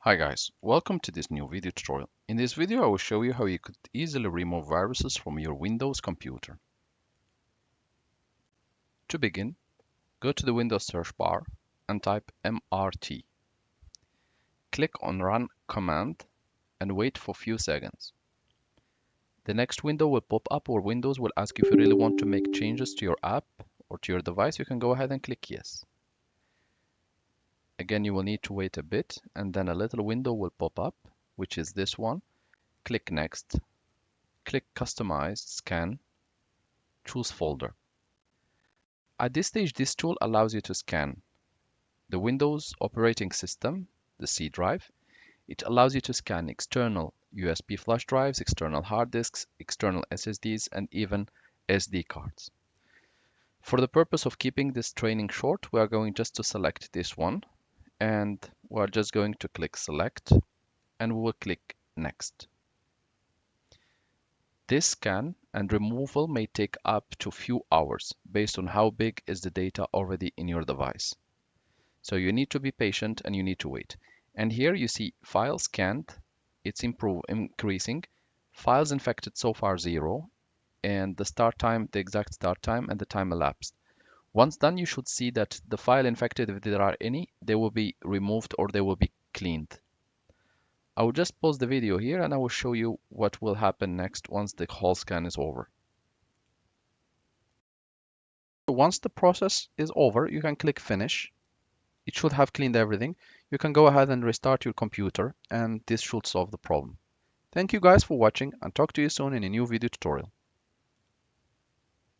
Hi guys, welcome to this new video tutorial. In this video I will show you how you could easily remove viruses from your Windows computer. To begin, go to the Windows search bar and type MRT. Click on Run command and wait for a few seconds. The next window will pop up where Windows will ask you if you really want to make changes to your app or to your device. You can go ahead and click yes. Again, you will need to wait a bit and then a little window will pop up, which is this one. Click next. Click Customize Scan. Choose Folder. At this stage, this tool allows you to scan the Windows operating system, the C drive. It allows you to scan external USB flash drives, external hard disks, external SSDs, and even SD cards. For the purpose of keeping this training short, we are going just to select this one, and we're just going to click Select, and we will click Next. This scan and removal may take up to a few hours based on how big is the data already in your device. So you need to be patient and you need to wait. And here you see files scanned, it's increasing, files infected so far 0, and the start time, the exact start time and the time elapsed. Once done, you should see that the file infected, if there are any, they will be removed or they will be cleaned. I will just pause the video here and I will show you what will happen next once the whole scan is over. Once the process is over, you can click Finish. It should have cleaned everything. You can go ahead and restart your computer and this should solve the problem. Thank you guys for watching and talk to you soon in a new video tutorial.